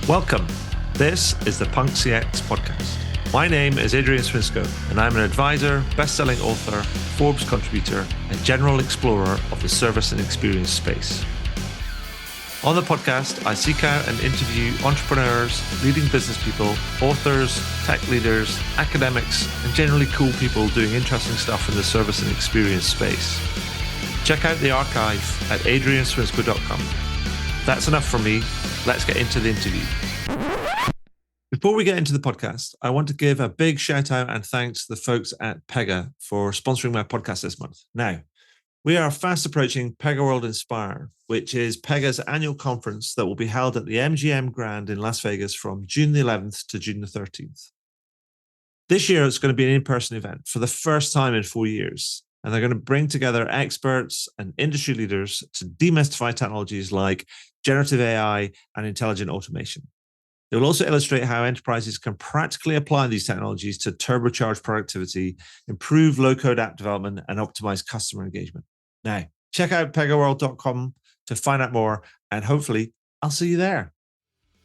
Welcome. This is the Punk CX podcast. My name is Adrian Swinscoe, and I'm an advisor, best-selling author, Forbes contributor, and general explorer of the service and experience space. On the podcast, I seek out and interview entrepreneurs, leading business people, authors, tech leaders, academics, and generally cool people doing interesting stuff in the service and experience space. Check out the archive at adrianswinscoe.com. That's enough from me. Let's get into the interview. Before we get into the podcast, I want to give a big shout out and thanks to the folks at Pega for sponsoring my podcast this month. Now, we are fast approaching PegaWorld iNspire, which is Pega's annual conference that will be held at the MGM Grand in Las Vegas from June the 11th to June the 13th. This year, it's going to be an in-person event for the first time in 4 years. And they're going to bring together experts and industry leaders to demystify technologies like generative AI and intelligent automation. They will also illustrate how enterprises can practically apply these technologies to turbocharge productivity, improve low-code app development, and optimize customer engagement. Now, check out PegaWorld.com to find out more, and hopefully I'll see you there.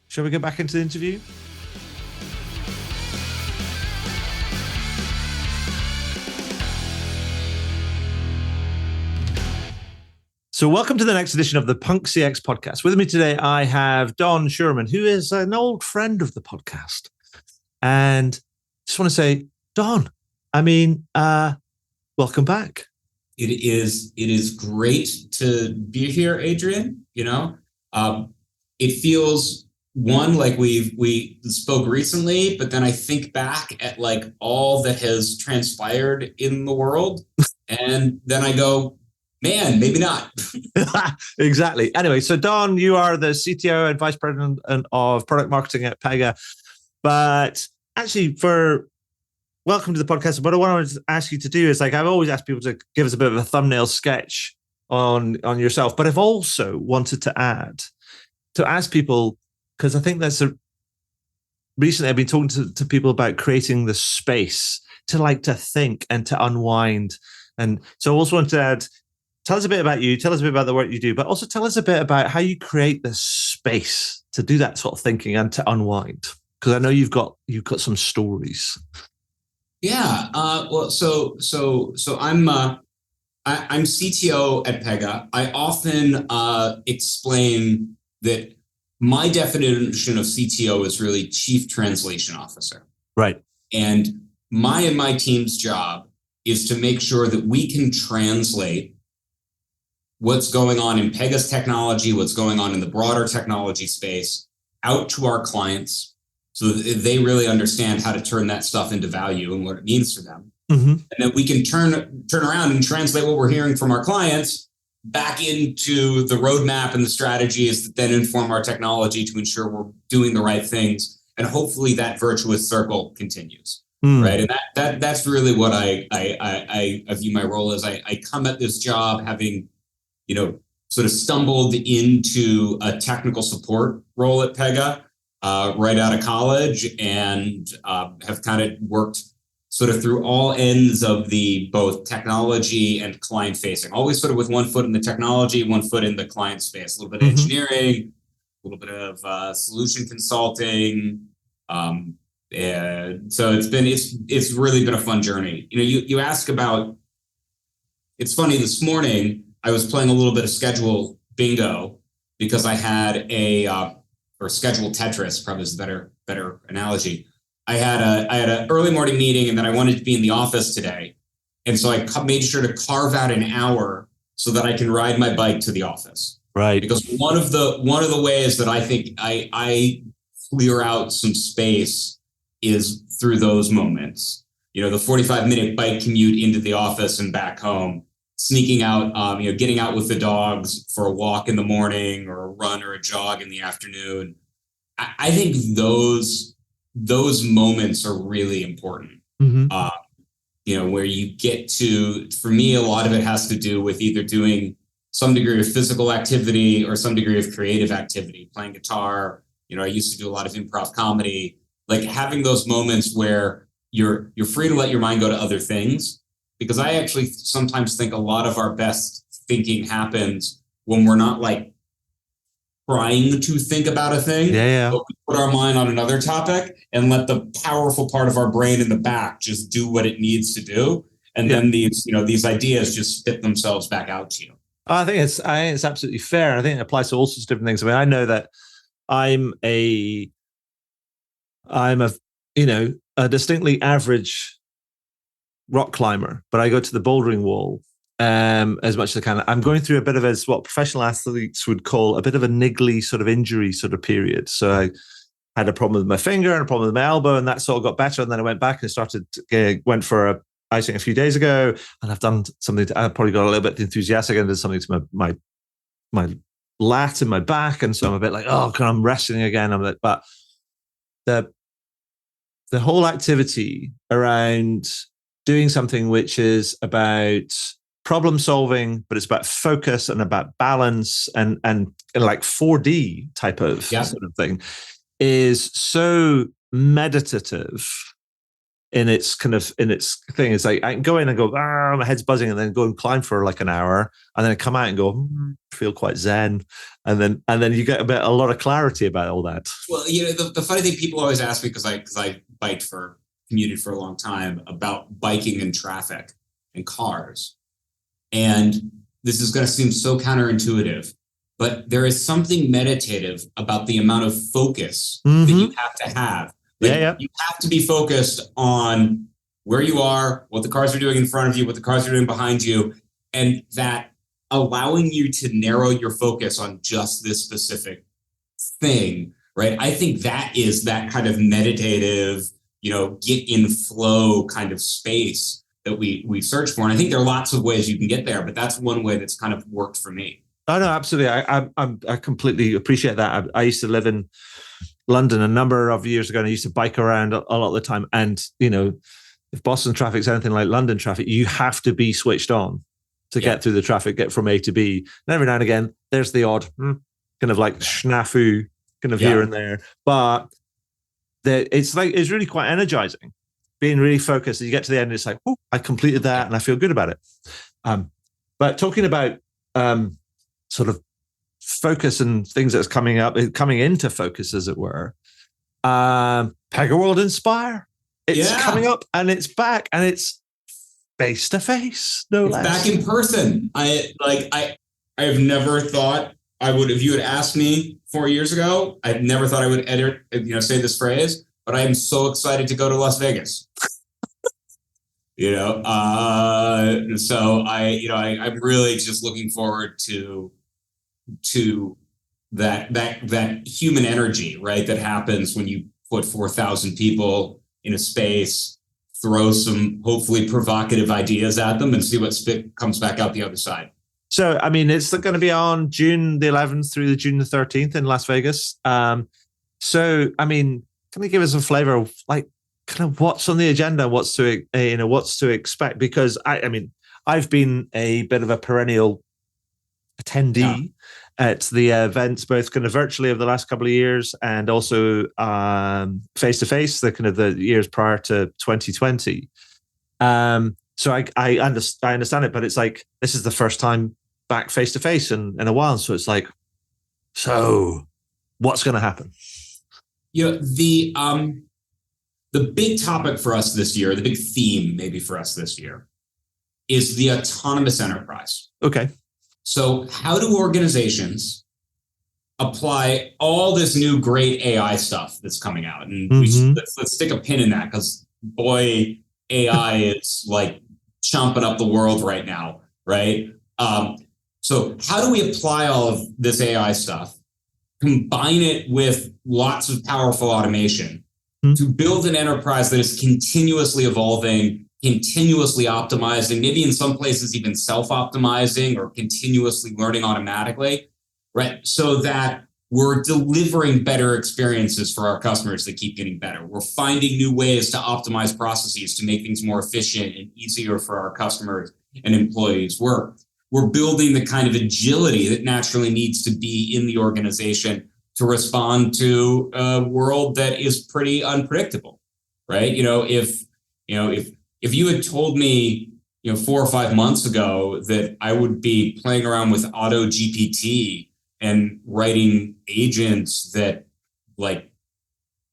Shall we get back into the interview? So welcome to the next edition of the Punk CX podcast. With me today, I have Don Sherman, who is an old friend of the podcast. And just want to say, Don, welcome back. It is great to be here, Adrian. It feels like we spoke recently, but then I think back at like all that has transpired in the world, and then I go, man, maybe not. Exactly. Anyway, so Don, you are the CTO and Vice President of Product Marketing at Pega. But actually, welcome to the podcast. What I wanted to ask you to do is, I've always asked people to give us a bit of a thumbnail sketch on yourself. But I've also wanted to ask people, because I think recently I've been talking to people about creating the space to think and to unwind. And so I also wanted to add, tell us a bit about you, tell us a bit about the work you do, but also tell us a bit about how you create the space to do that sort of thinking and to unwind. Because I know you've got some stories. Yeah. So I'm CTO at Pega. I often explain that my definition of CTO is really Chief Translation Officer. Right. And my team's job is to make sure that we can translate what's going on in Pega's technology, what's going on in the broader technology space out to our clients so that they really understand how to turn that stuff into value and what it means for them. Mm-hmm. And then we can turn around and translate what we're hearing from our clients back into the roadmap and the strategies that then inform our technology to ensure we're doing the right things. And hopefully that virtuous circle continues. Right. And that's really what I view my role as. I come at this job having, sort of stumbled into a technical support role at Pega right out of college, and have kind of worked sort of through all ends of the both technology and client facing, always sort of with one foot in the technology, one foot in the client space, a little bit of engineering, a little bit of solution consulting. And so it's really been a fun journey. You ask about, it's funny, this morning I was playing a little bit of schedule bingo because I had or schedule Tetris, probably is a better analogy. I had an early morning meeting, and then I wanted to be in the office today. And so I made sure to carve out an hour so that I can ride my bike to the office. Right. Because one of the ways that I think I clear out some space is through those moments. The 45-minute bike commute into the office and back home, sneaking out, getting out with the dogs for a walk in the morning or a run or a jog in the afternoon. I think those moments are really important. Mm-hmm. Where you get to, for me, a lot of it has to do with either doing some degree of physical activity or some degree of creative activity, playing guitar. I used to do a lot of improv comedy. Like having those moments where you're free to let your mind go to other things, because I actually sometimes think a lot of our best thinking happens when we're not trying to think about a thing. Yeah. But we put our mind on another topic and let the powerful part of our brain in the back just do what it needs to do. And then these ideas just spit themselves back out to you. I think it's absolutely fair. I think it applies to all sorts of different things. I mean, I know that I'm a distinctly average rock climber, but I go to the bouldering wall as much as I can. I'm going through a bit of what professional athletes would call a bit of a niggly sort of injury sort of period. So I had a problem with my finger and a problem with my elbow, and that sort of got better. And then I went back and went for a icing a few days ago, and I've done something. I probably got a little bit enthusiastic and did something to my lat in my back, and so I'm a bit like, oh, I'm resting again. I'm like, but the whole activity around doing something which is about problem solving, but it's about focus and about balance and like 4D type of sort of thing, is so meditative in its thing. It's like I can go in and go, my head's buzzing, and then go and climb for like an hour, and then come out and go, feel quite zen, and then you get a lot of clarity about all that. Well, the funny thing, people always ask me, because I commuted for a long time, about biking and traffic and cars, and this is going to seem so counterintuitive, but there is something meditative about the amount of focus that you have to have. You have to be focused on where you are, what the cars are doing in front of you, what the cars are doing behind you, and that allowing you to narrow your focus on just this specific thing, right? I think that is that kind of meditative, get in flow kind of space that we search for. And I think there are lots of ways you can get there, but that's one way that's kind of worked for me. Oh, no, absolutely. I completely appreciate that. I used to live in London a number of years ago, and I used to bike around a lot of the time. And, if Boston traffic's anything like London traffic, you have to be switched on to get through the traffic, get from A to B. And every now and again, there's the odd kind of like snafu kind of here and there. But it's really quite energizing, being really focused. You get to the end, and it's like, oh, I completed that and I feel good about it. But talking about sort of focus and things that's coming into focus, as it were. PegaWorld Inspire. It's coming up, and it's back, and it's face to face. It's back in person. I have never thought I would. If you had asked me 4 years ago, I'd never thought I would say this phrase. But I am so excited to go to Las Vegas. So I'm really just looking forward to that human energy, right? That happens when you put 4,000 people in a space, throw some hopefully provocative ideas at them, and see what comes back out the other side. So, I mean, it's going to be on June the 11th through the June the 13th in Las Vegas. So, I mean, can you give us a flavor of like kind of what's on the agenda, what's to expect? Because I've been a bit of a perennial attendee at the events, both kind of virtually over the last couple of years, and also face to face, the kind of the years prior to 2020. So I understand it, but it's like this is the first time back face to face in a while. So it's like, so what's going to happen? The big topic for us this year, the big theme maybe for us this year, is the autonomous enterprise. Okay. So how do organizations apply all this new great AI stuff that's coming out? And let's stick a pin in that, because boy, AI is like chomping up the world right now, right? So how do we apply all of this AI stuff, combine it with lots of powerful automation to build an enterprise that is continuously evolving, continuously optimizing, maybe in some places even self-optimizing or continuously learning automatically, right? So that we're delivering better experiences for our customers that keep getting better. We're finding new ways to optimize processes to make things more efficient and easier for our customers and employees. We're building the kind of agility that naturally needs to be in the organization to respond to a world that is pretty unpredictable, right? If you had told me, 4 or 5 months ago that I would be playing around with Auto GPT and writing agents that like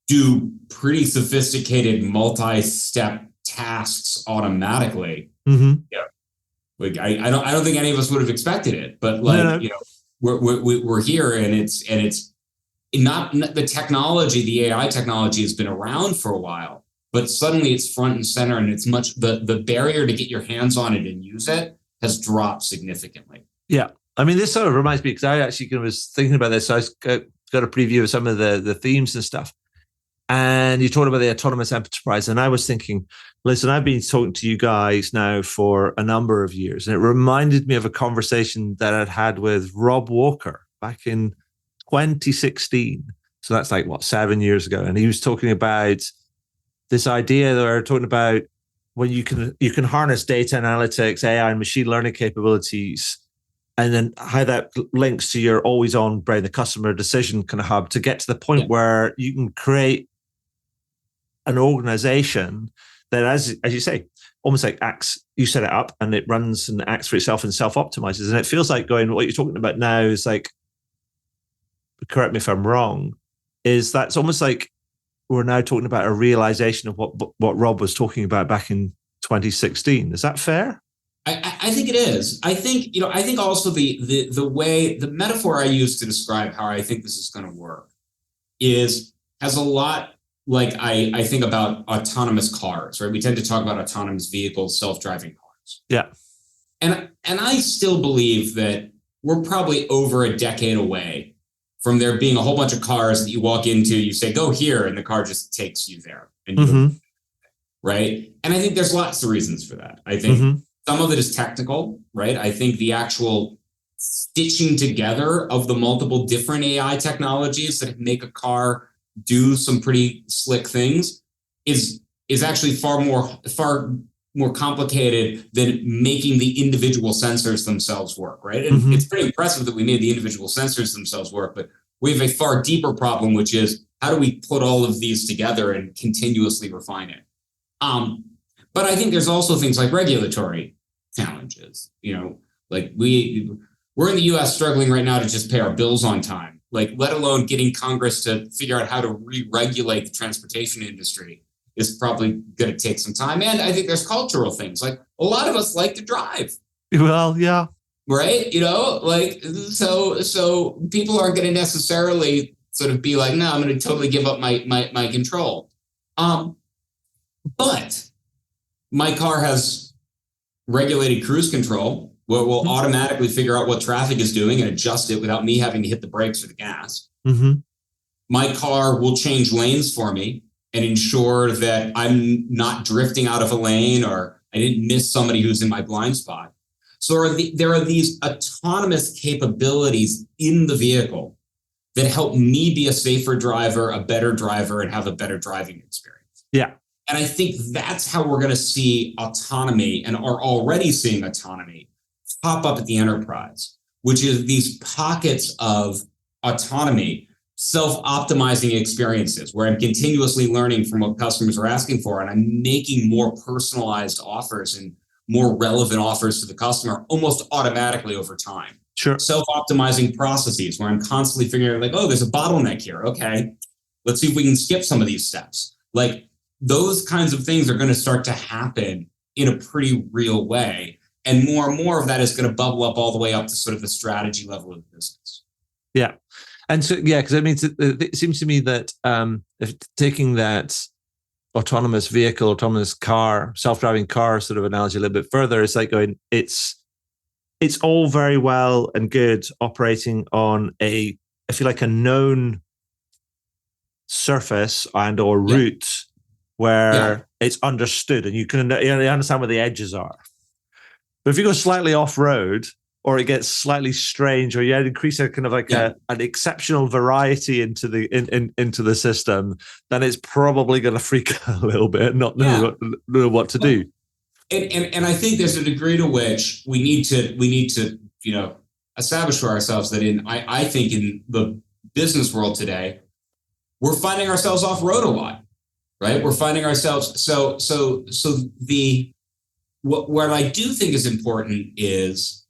do pretty sophisticated multi-step tasks automatically. Mm-hmm. Yeah. Like I don't think any of us would have expected it, but No. we're here, and it's not the technology, the AI technology has been around for a while, but suddenly it's front and center, and it's the barrier to get your hands on it and use it has dropped significantly. Yeah. I mean, this sort of reminds me, because I actually was thinking about this. So I got a preview of some of the themes and stuff. And you talked about the autonomous enterprise. And I was thinking, listen, I've been talking to you guys now for a number of years. And it reminded me of a conversation that I'd had with Rob Walker back in 2016. So that's like, 7 years ago. And he was talking about this idea that we're talking about when you can harness data analytics, AI, and machine learning capabilities, and then how that links to your always on brain, the customer decision kind of hub, to get to the point where you can create an organization that, as you say, almost like acts, you set it up and it runs and acts for itself and self-optimizes. And it feels like what you're talking about now is like, correct me if I'm wrong, is that's almost like we're now talking about a realization of what Rob was talking about back in 2016. Is that fair? I think it is. I think also the way, the metaphor I use to describe how I think this is going to work has a lot, like I think about autonomous cars, right? We tend to talk about autonomous vehicles, self-driving cars. Yeah. And I still believe that we're probably over a decade away from there being a whole bunch of cars that you walk into, you say, go here, and the car just takes you there. And right? And I think there's lots of reasons for that. I think some of it is technical, right? I think the actual stitching together of the multiple different AI technologies that make a car do some pretty slick things is actually far more complicated than making the individual sensors themselves work, right? And it's pretty impressive that we made the individual sensors themselves work, but we have a far deeper problem, which is how do we put all of these together and continuously refine it? But I think there's also things like regulatory challenges. Like we're in the US struggling right now to just pay our bills on time, like let alone getting Congress to figure out how to re-regulate the transportation industry is probably going to take some time. And I think there's cultural things, like a lot of us like to drive. Well, yeah. Right? So people aren't going to necessarily sort of be like, no, I'm going to totally give up my control. But my car has regulated cruise control, where we'll automatically figure out what traffic is doing and adjust it without me having to hit the brakes or the gas. My car will change lanes for me and ensure that I'm not drifting out of a lane or I didn't miss somebody who's in my blind spot. So there are these autonomous capabilities in the vehicle that help me be a safer driver, a better driver, and have a better driving experience. Yeah. And I think that's how we're going to see autonomy, and are already seeing autonomy pop up at the enterprise, which is these pockets of autonomy, self-optimizing experiences where I'm continuously learning from what customers are asking for, and I'm making more personalized offers and more relevant offers to the customer almost automatically over time. Sure. Self-optimizing processes where I'm constantly figuring out, like, oh, there's a bottleneck here. Okay, let's see if we can skip some of these steps. Like, those kinds of things are going to start to happen in a pretty real way. And more of that is going to bubble up all the way up to sort of the strategy level of the business. Yeah. And so, yeah, because I mean, it seems to me that if taking that autonomous vehicle, autonomous car, self-driving car sort of analogy a little bit further, it's like going, it's all very well and good operating on I feel like a known surface and or route where it's understood and you understand where the edges are. But if you go slightly off-road, or it gets slightly strange, or you increase a kind of like an exceptional variety into the system, then it's probably going to freak out a little bit and not know what to do. And I think there's a degree to which we need to establish for ourselves that I think in the business world today, we're finding ourselves off-road a lot, right? We're finding ourselves what I do think is important is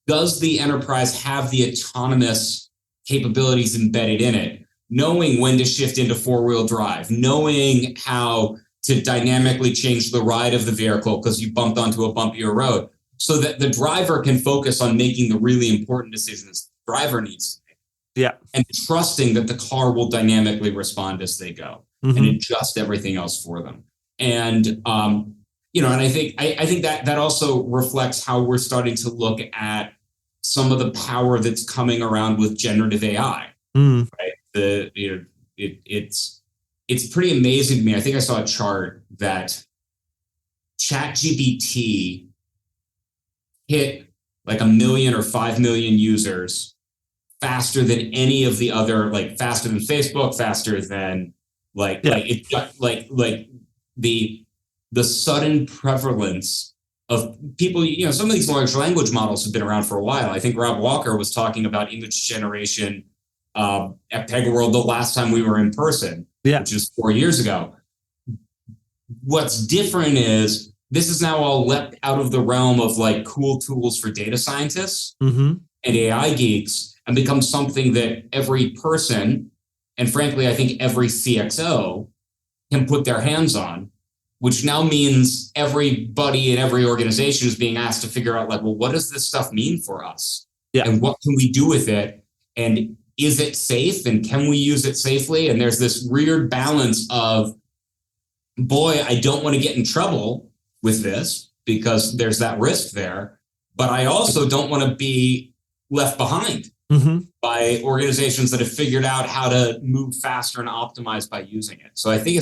does the enterprise have the autonomous capabilities embedded in it? Knowing when to shift into four-wheel drive, knowing how to dynamically change the ride of the vehicle because you bumped onto a bumpier road, so that the driver can focus on making the really important decisions the driver needs to make. Yeah. And trusting that the car will dynamically respond as they go and adjust everything else for them. And, and I think that also reflects how we're starting to look at some of the power that's coming around with generative AI. Right? It's pretty amazing to me. I think I saw a chart that ChatGPT hit like 1 million or 5 million users faster than any of the other, like faster than Facebook, faster than the sudden prevalence of people. Some of these large language models have been around for a while. I think Rob Walker was talking about image generation at PegaWorld the last time we were in person, which is 4 years ago. What's different is this is now all leapt out of the realm of like cool tools for data scientists and AI geeks and become something that every person, and frankly, I think every CXO can put their hands on, which now means everybody in every organization is being asked to figure out like, well, what does this stuff mean for us? And what can we do with it? And is it safe? And can we use it safely? And there's this weird balance of, boy, I don't want to get in trouble with this because there's that risk there, but I also don't want to be left behind by organizations that have figured out how to move faster and optimize by using it. So I think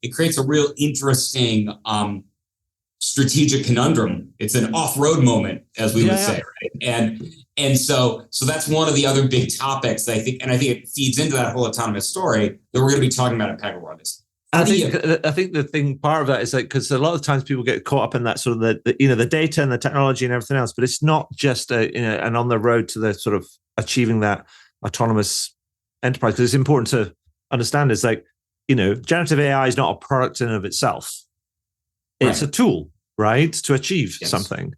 it creates a real interesting strategic conundrum. It's an off-road moment, as we would say, right? And so that's one of the other big topics that I think it feeds into that whole autonomous story that we're going to be talking about at PegaWorld. I think the thing, part of that is like, because a lot of times people get caught up in that sort of the data and the technology and everything else, but it's not just and on the road to the sort of achieving that autonomous enterprise. Because it's important to understand is like, generative AI is not a product in and of itself. It's a tool, right, to achieve something.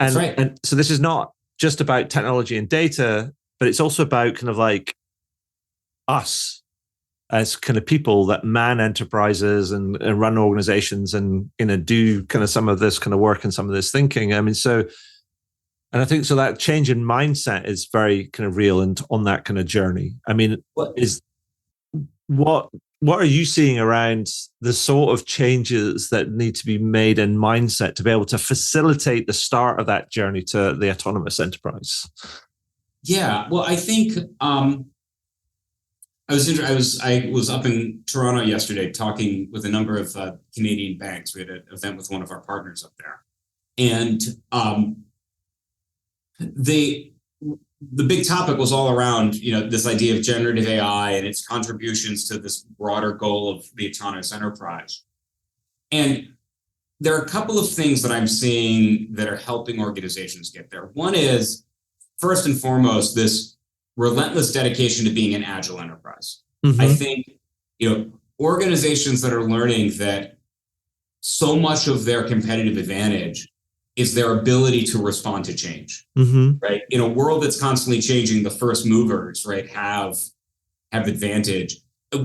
And, and so this is not just about technology and data, but it's also about kind of like us as kind of people that man enterprises and run organizations and do kind of some of this kind of work and some of this thinking. I mean, and I think so that change in mindset is very kind of real and on that kind of journey. I mean, what are you seeing around the sort of changes that need to be made in mindset to be able to facilitate the start of that journey to the autonomous enterprise? Yeah, well, I think I was up in Toronto yesterday talking with a number of Canadian banks. We had an event with one of our partners up there, and the big topic was all around this idea of generative AI and its contributions to this broader goal of the autonomous enterprise. And there are a couple of things that I'm seeing that are helping organizations get there. One is, first and foremost, this relentless dedication to being an agile enterprise. I think, organizations that are learning that so much of their competitive advantage is their ability to respond to change, right? In a world that's constantly changing, the first movers, right, have advantage,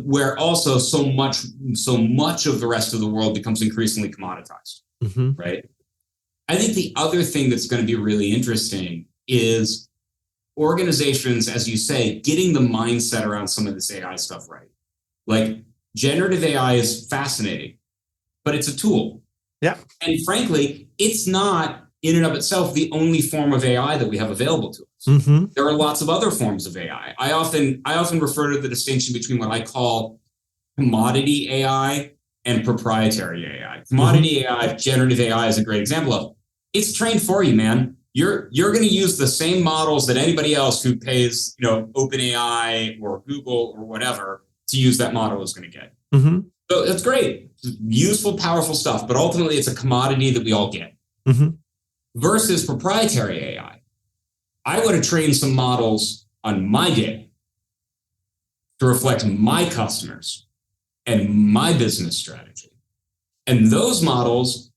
where also so much of the rest of the world becomes increasingly commoditized, right? I think the other thing that's going to be really interesting is organizations, as you say, getting the mindset around some of this AI stuff right. Like generative AI is fascinating, but it's a tool. Yeah. And frankly, it's not in and of itself the only form of AI that we have available to us. There are lots of other forms of AI. I often refer to the distinction between what I call commodity AI and proprietary AI. Commodity AI, generative AI is a great example of. It's trained for you, man. You're going to use the same models that anybody else who pays, OpenAI or Google or whatever to use that model is going to get. So that's great, useful, powerful stuff. But ultimately, it's a commodity that we all get. Versus proprietary AI. I want to train some models on my data to reflect my customers and my business strategy. And those models,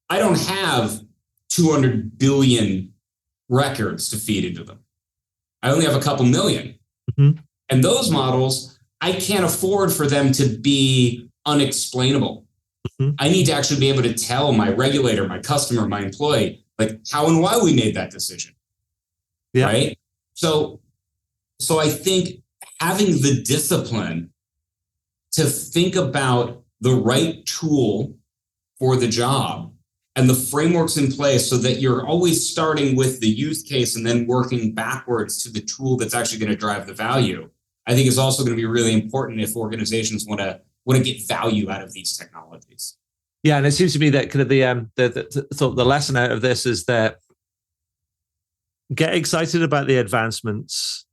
I don't have 200 billion records to feed into them. I only have a couple million. Mm-hmm. And those models, I can't afford for them to be unexplainable. Mm-hmm. I need to actually be able to tell my regulator, my customer, my employee, like how and why we made that decision. Yeah. Right? So I think having the discipline to think about the right tool for the job and the frameworks in place so that you're always starting with the use case and then working backwards to the tool that's actually going to drive the value, I think is also going to be really important if organizations want to get value out of these technologies. Yeah, and it seems to me that kind of the lesson out of this is that get excited about the advancements,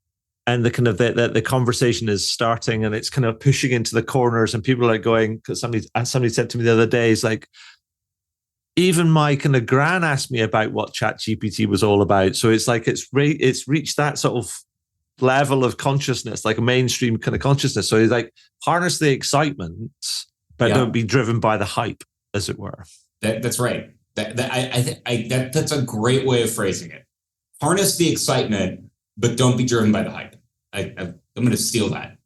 and the kind of the conversation is starting, and it's kind of pushing into the corners, and people are going, because somebody said to me the other day, is like, even my kind of gran asked me about what ChatGPT was all about. So it's like it's reached that sort of level of consciousness, like a mainstream kind of consciousness. So it's like, harness the excitement, but don't be driven by the hype, as it were. That's right. That's a great way of phrasing it. Harness the excitement, but don't be driven by the hype. I'm going to steal that.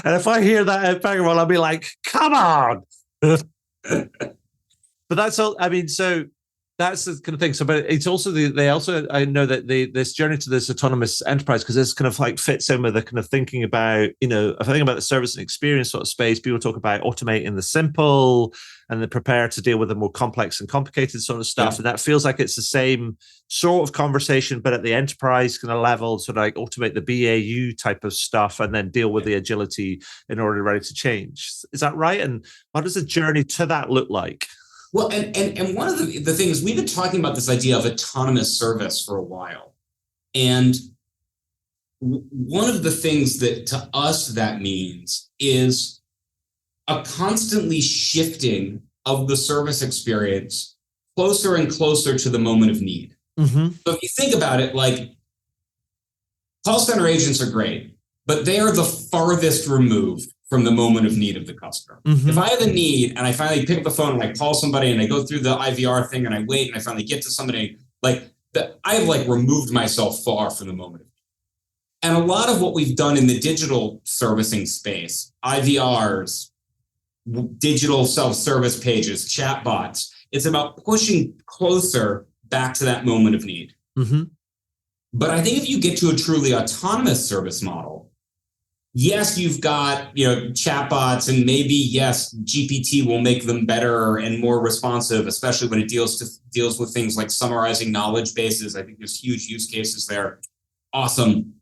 And if I hear that at PegaWorld, I'll be like, come on. But that's all. I mean, so that's the kind of thing. So, but it's also I know that this journey to this autonomous enterprise, because this kind of like fits in with the kind of thinking about, if I think about the service and experience sort of space, people talk about automating the simple and then prepare to deal with the more complex and complicated sort of stuff. Yeah. And that feels like it's the same sort of conversation, but at the enterprise kind of level, sort of like automate the BAU type of stuff and then deal with the agility in order to ready to change. Is that right? And what does the journey to that look like? Well, and one of the things, we've been talking about this idea of autonomous service for a while. And one of the things that to us that means is a constantly shifting of the service experience closer and closer to the moment of need. Mm-hmm. So if you think about it, like, call center agents are great, but they are the farthest removed from the moment of need of the customer. Mm-hmm. If I have a need and I finally pick up the phone and I call somebody and I go through the IVR thing and I wait and I finally get to somebody, I have removed myself far from the moment of need. And a lot of what we've done in the digital servicing space, IVRs, digital self-service pages, chatbots, it's about pushing closer back to that moment of need. Mm-hmm. But I think if you get to a truly autonomous service model, yes, you've got chatbots, and maybe yes, GPT will make them better and more responsive, especially when it deals with things like summarizing knowledge bases. I think there's huge use cases there. Awesome.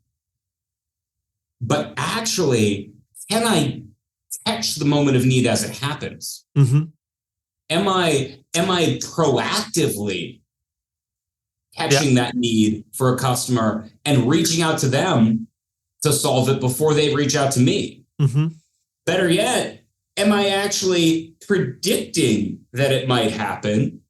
But actually, can I catch the moment of need as it happens? Mm-hmm. Am I proactively catching that need for a customer and reaching out to them to solve it before they reach out to me? Mm-hmm. Better yet, am I actually predicting that it might happen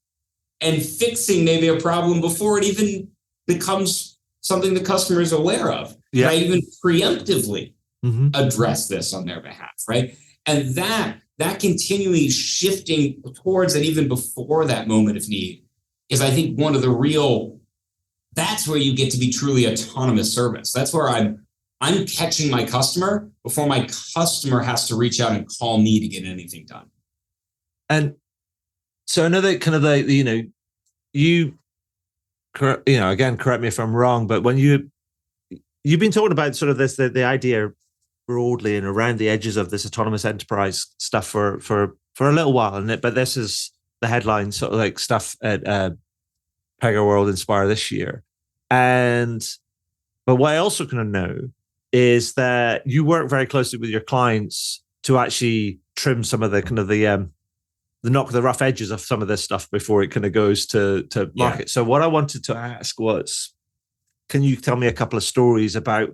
and fixing maybe a problem before it even becomes something the customer is aware of? Yeah. Can I even preemptively address this on their behalf, right? And that continually shifting towards and even before that moment of need is, I think, one of the that's where you get to be truly autonomous service. That's where I'm catching my customer before my customer has to reach out and call me to get anything done. And so another kind of again, correct me if I'm wrong, but when you've been talking about sort of this, the idea broadly and around the edges of this autonomous enterprise stuff for a little while, but this is the headline sort of like stuff at PegaWorld iNspire this year. But what I also kind of know is that you work very closely with your clients to actually trim some of the kind of the knock the rough edges of some of this stuff before it kind of goes to market. Yeah. So what I wanted to ask was, can you tell me a couple of stories about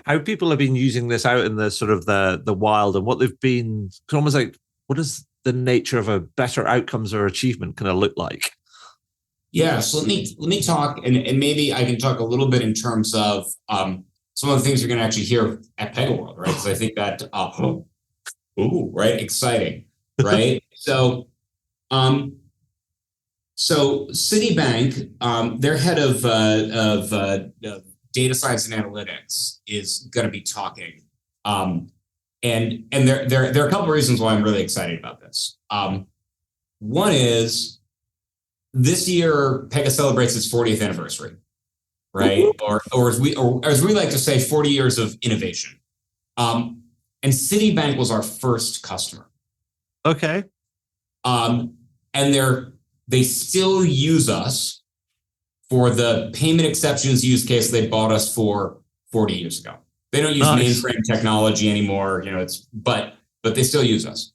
how people have been using this out in the sort of the wild, and what they've been almost like, what does the nature of a better outcomes or achievement kind of look like? Yeah, so let me talk, and maybe I can talk a little bit in terms of some of the things you're going to actually hear at PegaWorld, right? Because I think that, right, exciting, right? So So Citibank, their head of data science and analytics is going to be talking, and there are a couple of reasons why I'm really excited about this. One is this year Pega celebrates its 40th anniversary, right? Or as we like to say, 40 years of innovation. And Citibank was our first customer. Okay. And they still use us for the payment exceptions use case they bought us for 40 years ago. They don't use mainframe technology anymore, but they still use us.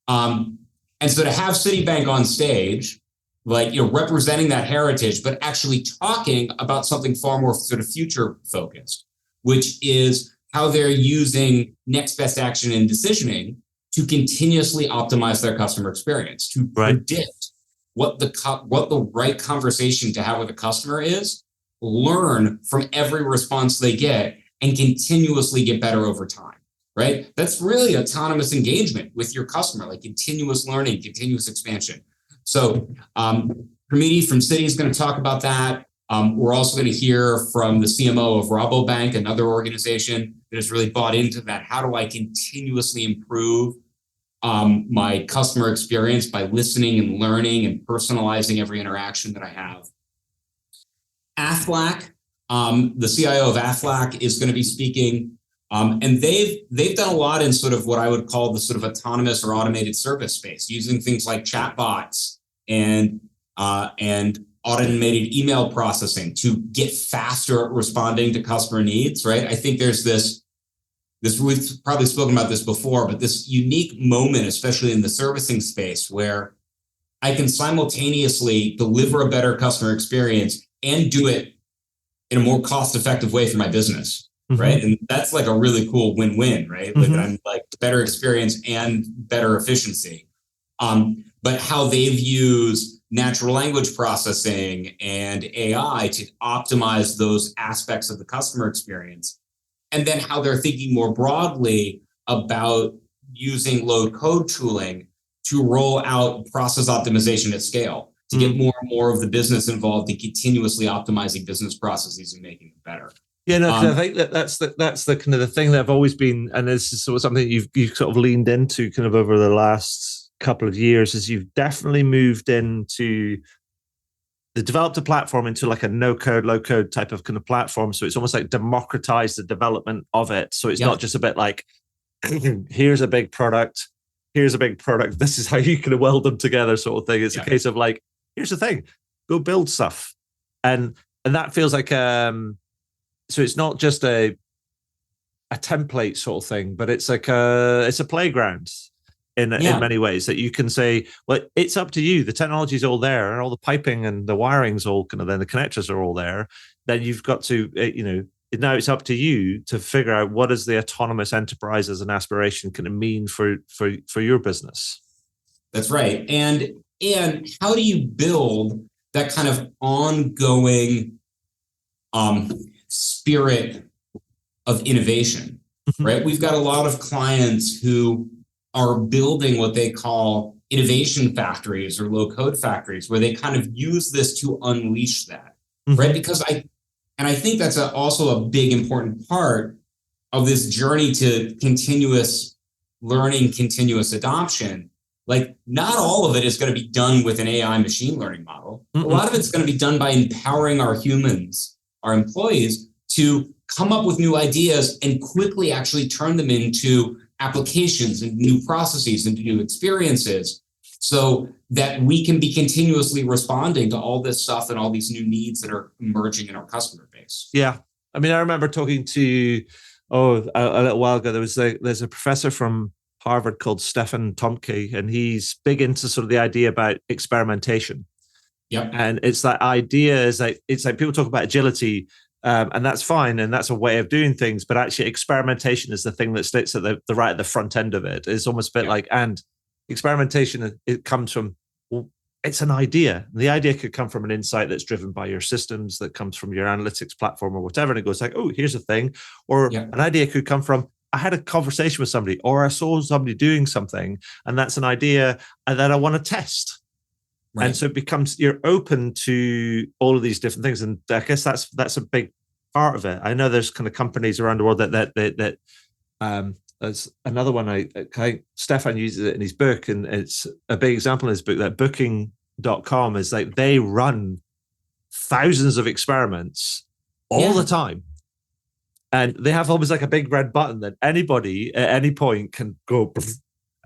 And so to have Citibank on stage, representing that heritage, but actually talking about something far more sort of future focused, which is how they're using next best action in decisioning to continuously optimize their customer experience, to predict what the right conversation to have with a customer is, learn from every response they get, and continuously get better over time, right? That's really autonomous engagement with your customer, like continuous learning, continuous expansion. So Pramiti from Citi is going to talk about that. We're also going to hear from the CMO of Rabobank, another organization that has really bought into that. How do I continuously improve my customer experience by listening and learning and personalizing every interaction that I have? Aflac, the CIO of Aflac, is going to be speaking, and they've done a lot in sort of what I would call the sort of autonomous or automated service space, using things like chatbots and automated email processing to get faster at responding to customer needs. Right? I think there's this we've probably spoken about this before, but this unique moment, especially in the servicing space, where I can simultaneously deliver a better customer experience and do it in a more cost-effective way for my business, right? And that's like a really cool win-win, right? Like I'm like better experience and better efficiency. But how they've used natural language processing and AI to optimize those aspects of the customer experience. And then how they're thinking more broadly about using low code tooling to roll out process optimization at scale, to get more and more of the business involved in continuously optimizing business processes and making them better. Yeah, no, because I think that's the kind of the thing that I've always been, and this is sort of something you've sort of leaned into kind of over the last couple of years, is you've definitely moved into developed a platform into like a no code, low code type of kind of platform. So it's almost like democratized the development of it. So it's not just a bit like, here's a big product, this is how you can weld them together sort of thing. It's a case of like, here's the thing, go build stuff. And that feels like, so it's not just a template sort of thing, but it's like it's a playground in many ways that you can say, well, it's up to you. The technology's all there, and all the piping and the wiring's all kind of, then the connectors are all there. Then you've got to, now it's up to you to figure out what is the autonomous enterprise as an aspiration can it mean for your business. That's right. And how do you build that kind of ongoing spirit of innovation, right? We've got a lot of clients who are building what they call innovation factories or low code factories, where they kind of use this to unleash that, right? Because I think that's also a big important part of this journey to continuous learning, continuous adoption. Like, not all of it is going to be done with an AI machine learning model. A lot of it's going to be done by empowering our humans, our employees, to come up with new ideas and quickly actually turn them into applications and new processes and new experiences, so that we can be continuously responding to all this stuff and all these new needs that are emerging in our customer base. Yeah. I mean, I remember talking to, a little while ago, there's a professor from Harvard called Stefan Tomke, and he's big into sort of the idea about experimentation. Yep. And it's that idea is like, it's like people talk about agility, and that's fine, and that's a way of doing things. But actually, experimentation is the thing that sits at the right at the front end of it. It's almost a bit like, and experimentation, it comes from, well, it's an idea. The idea could come from an insight that's driven by your systems, that comes from your analytics platform or whatever, and it goes like, oh, here's a thing. Or an idea could come from, I had a conversation with somebody, or I saw somebody doing something, and that's an idea, and then I want to test. Right. And so it becomes, you're open to all of these different things. And I guess that's a big part of it. I know there's kind of companies around the world that there's another one. Stefan uses it in his book, and it's a big example in his book that booking.com is like, they run thousands of experiments all the time. And they have almost like a big red button that anybody at any point can go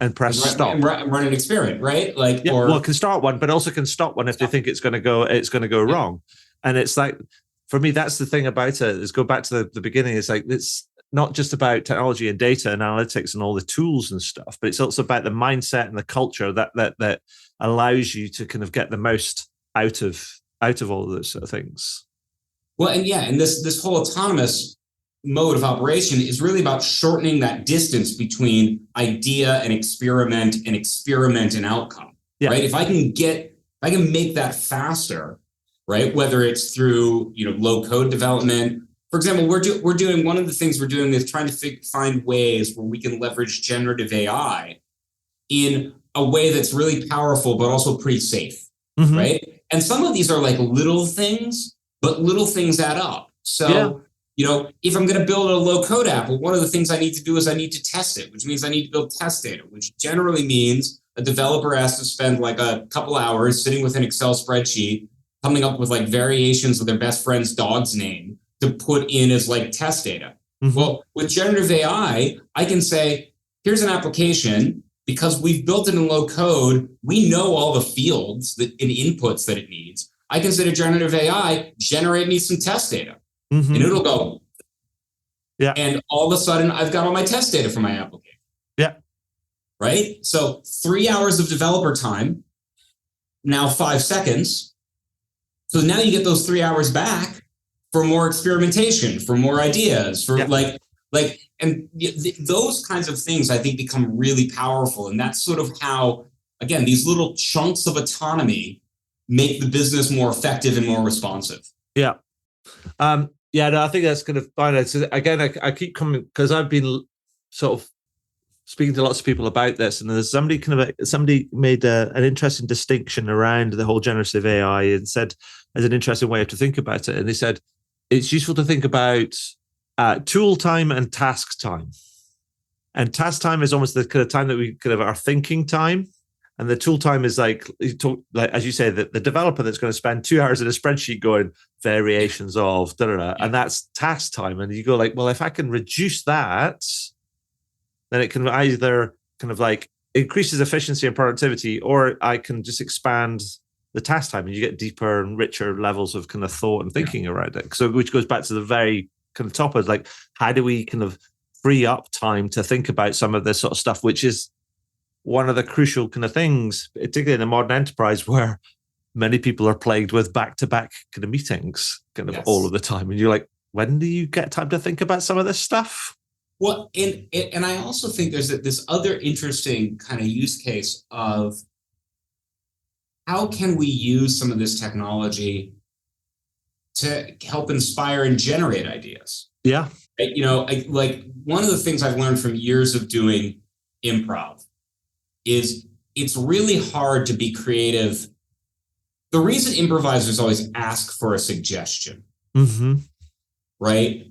and press stop and run an experiment, right? Like, it can start one, but also can stop one if they think it's going to go wrong. And it's like, for me, that's the thing about it, is go back to the beginning. It's like, it's not just about technology and data and analytics and all the tools and stuff, but it's also about the mindset and the culture that allows you to kind of get the most out of all of those sort of things. Well, and this whole autonomous mode of operation is really about shortening that distance between idea and experiment and outcome. Right? If I can make that faster, right? Whether it's through low code development. For example, we're doing one of the things we're doing is trying to find ways where we can leverage generative AI in a way that's really powerful, but also pretty safe, right? And some of these are like little things, but little things add up. So, if I'm going to build a low code app, well, one of the things I need to do is I need to test it, which means I need to build test data, which generally means a developer has to spend like a couple hours sitting with an Excel spreadsheet, coming up with like variations of their best friend's dog's name to put in as like test data. Well, with generative AI, I can say, here's an application. Because we've built it in low code, we know all the fields and inputs that it needs. I can say to generative AI, generate me some test data. And it'll go. Yeah. And all of a sudden, I've got all my test data for my application. Yeah. Right? So 3 hours of developer time, now 5 seconds. So now you get those 3 hours back for more experimentation, for more ideas, for and those kinds of things, I think, become really powerful. And that's sort of how, again, these little chunks of autonomy make the business more effective and more responsive. Yeah. No, I think that's kind of fine. So again, I keep coming, because I've been sort of speaking to lots of people about this, and there's somebody made an interesting distinction around the whole generative AI and said, as an interesting way to think about it. And they said, it's useful to think about tool time and task time. And task time is almost the kind of time that we kind of are thinking time. And the tool time is like as you say, the developer that's going to spend 2 hours in a spreadsheet going variations of and that's task time. And you go like, well, if I can reduce that, then it can either kind of like increases efficiency and productivity, or I can just expand the task time and you get deeper and richer levels of kind of thought and thinking around it. So which goes back to the very kind of top of like, how do we kind of free up time to think about some of this sort of stuff, which is one of the crucial kind of things, particularly in a modern enterprise where many people are plagued with back-to-back kind of meetings kind of all of the time. And you're like, when do you get time to think about some of this stuff? Well, and I also think there's this other interesting kind of use case of how can we use some of this technology to help inspire and generate ideas? Yeah. Like one of the things I've learned from years of doing improv is it's really hard to be creative. The reason improvisers always ask for a suggestion, right?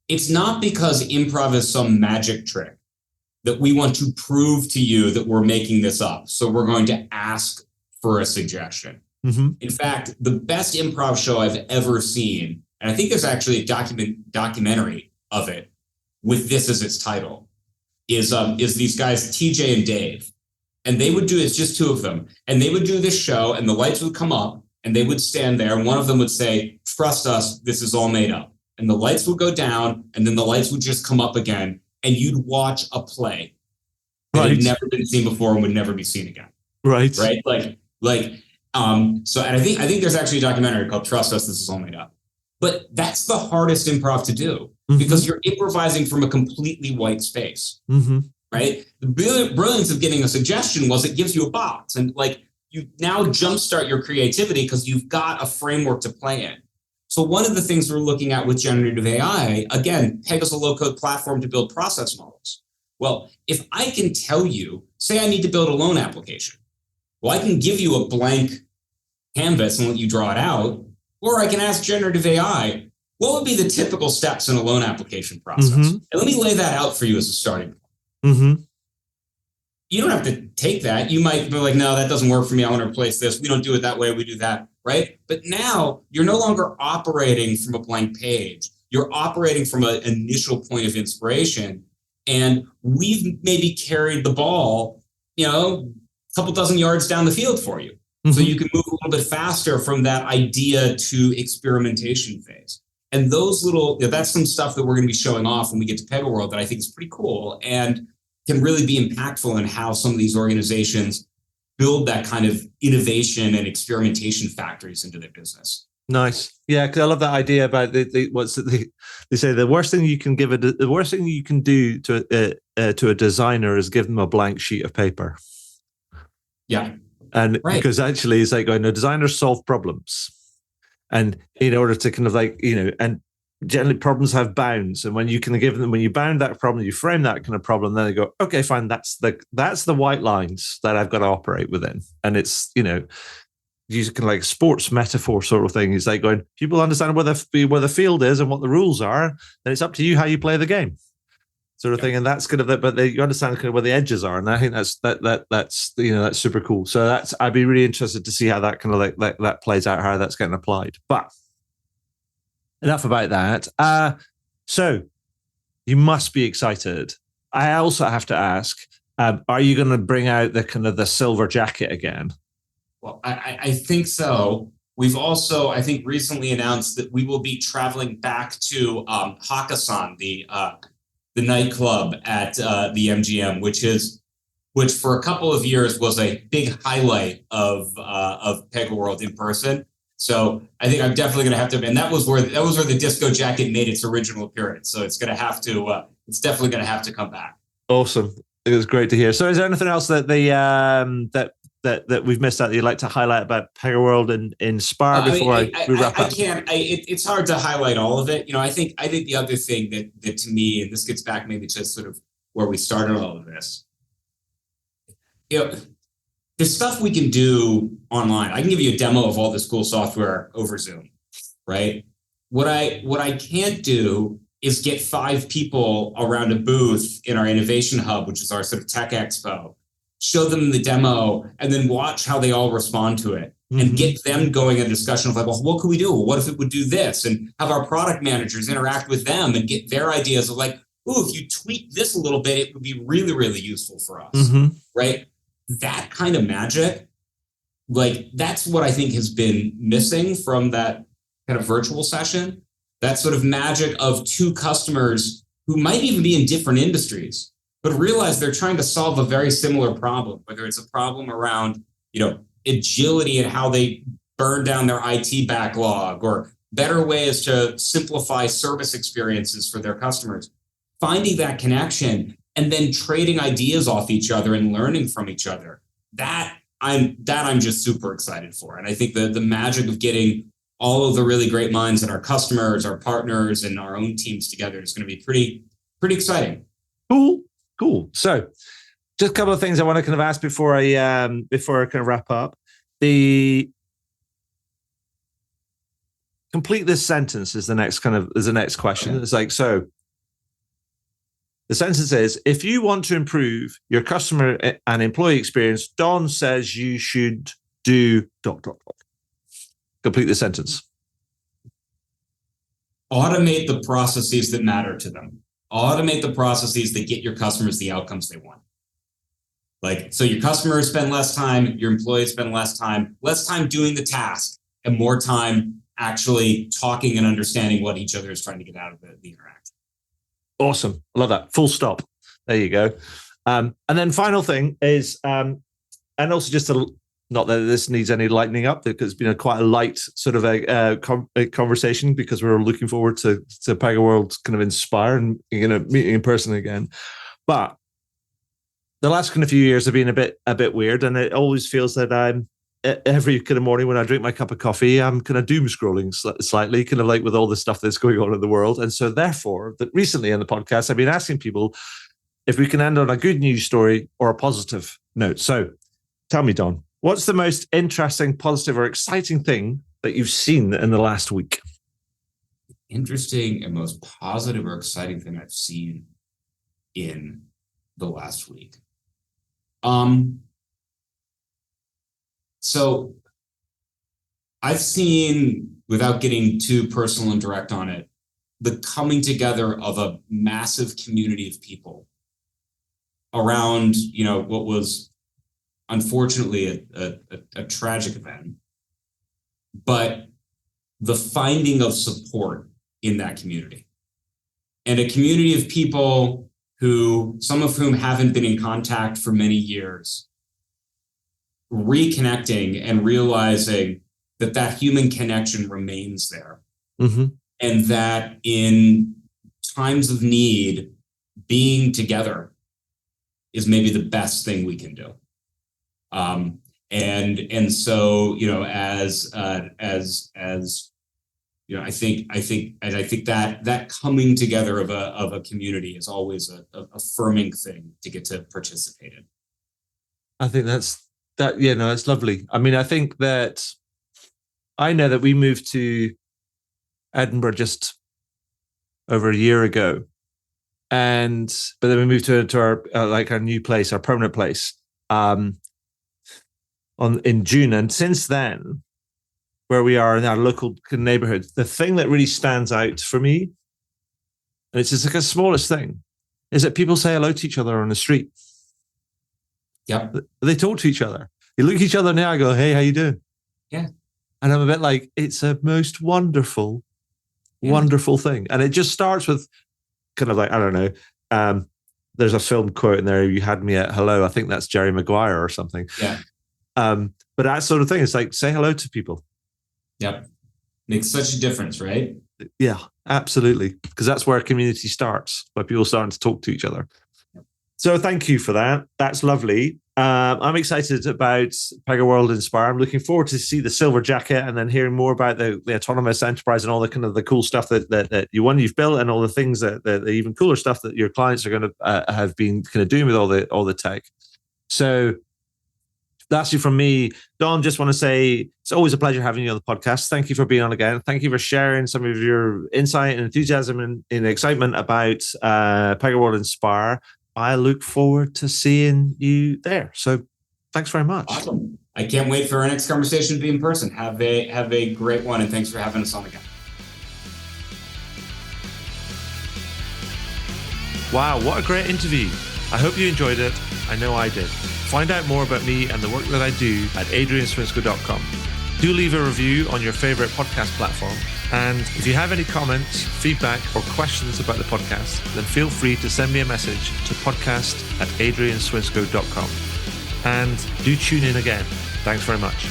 It's not because improv is some magic trick that we want to prove to you that we're making this up. So we're going to ask for a suggestion. In fact, the best improv show I've ever seen, and I think there's actually a documentary of it with this as its title, is these guys, TJ and Dave. And they would do, it's just two of them. And they would do this show and the lights would come up and they would stand there. And one of them would say, trust us, this is all made up. And the lights would go down and then the lights would just come up again. And you'd watch a play that had never been seen before and would never be seen again. Right. So, and I think there's actually a documentary called Trust Us, This Is All Made Up. But that's the hardest improv to do because you're improvising from a completely white space. Right? The brilliance of getting a suggestion was it gives you a box and like you now jumpstart your creativity because you've got a framework to play in. So one of the things we're looking at with generative AI, again, Pega's a low-code platform to build process models. Well, if I can tell you, say I need to build a loan application, Well, I can give you a blank canvas and let you draw it out, or I can ask generative AI, what would be the typical steps in a loan application process? Mm-hmm. And let me lay that out for you as a starting point. Mm-hmm. You don't have to take that. You might be like, no, that doesn't work for me. I want to replace this. We don't do it that way. We do that, right? But now you're no longer operating from a blank page. You're operating from an initial point of inspiration. And we've maybe carried the ball, a couple dozen yards down the field for you. Mm-hmm. So you can move a little bit faster from that idea to experimentation phase. And that's some stuff that we're going to be showing off when we get to PegaWorld that I think is pretty cool and can really be impactful in how some of these organizations build that kind of innovation and experimentation factories into their business. Nice. Yeah, because I love that idea about they say the worst thing you can do to a designer is give them a blank sheet of paper. Yeah. And right. Because actually it's like going, designers solve problems. And in order to kind of and generally problems have bounds. And when you can give them, when you bound that problem, you frame that kind of problem, then they go, okay, fine, that's the white lines that I've got to operate within. And it's, you can like sports metaphor sort of thing. It's like going, people understand where the field is and what the rules are, then it's up to you how you play the game. Sort of thing. And that's kind of but you understand kind of where the edges are. And I think that's that's super cool. So I'd be really interested to see how that kind of that plays out, how that's getting applied. But enough about that. So you must be excited. I also have to ask, are you going to bring out the kind of the silver jacket again? Well, I think so. We've also, I think, recently announced that we will be traveling back to Hakkasan, the nightclub at the MGM, which for a couple of years was a big highlight of PegaWorld in person. So I think I'm definitely going to have to, and that was where the disco jacket made its original appearance. So it's going to have to, it's definitely going to have to come back. Awesome. It was great to hear. So is there anything else that that we've missed out that you'd like to highlight about PegaWorld and iNspire before we wrap up? It's hard to highlight all of it. I think the other thing that to me, and this gets back maybe to sort of where we started all of this, there's stuff we can do online. I can give you a demo of all this cool software over Zoom, right? What I can't do is get 5 people around a booth in our innovation hub, which is our sort of tech expo, show them the demo, and then watch how they all respond to it, and get them going in a discussion of like, well, what could we do? Well, what if it would do this? And have our product managers interact with them and get their ideas of like, ooh, if you tweak this a little bit, it would be really, really useful for us, right? That kind of magic, like that's what I think has been missing from that kind of virtual session. That sort of magic of 2 customers who might even be in different industries, but realize they're trying to solve a very similar problem, whether it's a problem around, agility and how they burn down their IT backlog, or better ways to simplify service experiences for their customers. Finding that connection and then trading ideas off each other and learning from each other. That I'm just super excited for. And I think the magic of getting all of the really great minds and our customers, our partners, and our own teams together is going to be pretty exciting. Cool. So just a couple of things I want to kind of ask before I kind of wrap up. Complete this sentence is the next question. Okay. It's like, so the sentence is, if you want to improve your customer and employee experience, Don says you should do ... Complete the sentence. Automate the processes that matter to them. Automate the processes that get your customers the outcomes they want. So your customers spend less time, your employees spend less time doing the task, and more time actually talking and understanding what each other is trying to get out of the interaction. Awesome. I love that. Full stop. There you go. And then final thing is, and also just not that this needs any lightening up, because it's been quite a light sort of a conversation, because we're looking forward to PegaWorld kind of iNspire and meeting in person again. But the last kind of few years have been a bit weird, and it always feels that I'm every kind of morning when I drink my cup of coffee, I'm kind of doom scrolling slightly, kind of like with all the stuff that's going on in the world. And so therefore, that recently in the podcast, I've been asking people if we can end on a good news story or a positive note. So tell me, Don, What's the most interesting, positive, or exciting thing that you've seen in the last week? Interesting and most positive or exciting thing I've seen in the last week. So I've seen, without getting too personal and direct on it, the coming together of a massive community of people around, what was unfortunately a tragic event, but the finding of support in that community, and a community of people who, some of whom haven't been in contact for many years, reconnecting and realizing that human connection remains there. Mm-hmm. And that in times of need, being together is maybe the best thing we can do. And so, I think that coming together of a community is always a affirming thing to get to participate in. I think that's lovely. I mean, I think that I know that we moved to Edinburgh just over a year ago, but then we moved to our new place, our permanent place, in June, and since then, where we are in our local neighborhood, the thing that really stands out for me, and it's just like the smallest thing, is that people say hello to each other on the street. Yep. They talk to each other. You look at each other now and go, "Hey, how you doing?" Yeah. And I'm a bit like, it's a most wonderful, wonderful thing. And it just starts with kind of like, I don't know, there's a film quote in there, "You had me at hello." I think that's Jerry Maguire or something. Yeah. But that sort of thing, it's like, say hello to people. Yep. Makes such a difference, right? Yeah, absolutely. Because that's where a community starts, by people starting to talk to each other. Yep. So thank you for that. That's lovely. I'm excited about PegaWorld Inspire. I'm looking forward to see the silver jacket and then hearing more about the autonomous enterprise and all the kind of the cool stuff that you've built, and all the things that the even cooler stuff that your clients are going to have been kind of doing with all the tech. So that's it from me. Don, just want to say it's always a pleasure having you on the podcast. Thank you for being on again. Thank you for sharing some of your insight and enthusiasm and excitement about PegaWorld Inspire. I look forward to seeing you there. So thanks very much. Awesome. I can't wait for our next conversation to be in person. Have a great one, and thanks for having us on again. Wow, what a great interview. I hope you enjoyed it. I know I did. Find out more about me and the work that I do at adrianswinscoe.com. Do leave a review on your favorite podcast platform. And if you have any comments, feedback, or questions about the podcast, then feel free to send me a message to podcast@adrianswinscoe.com. And do tune in again. Thanks very much.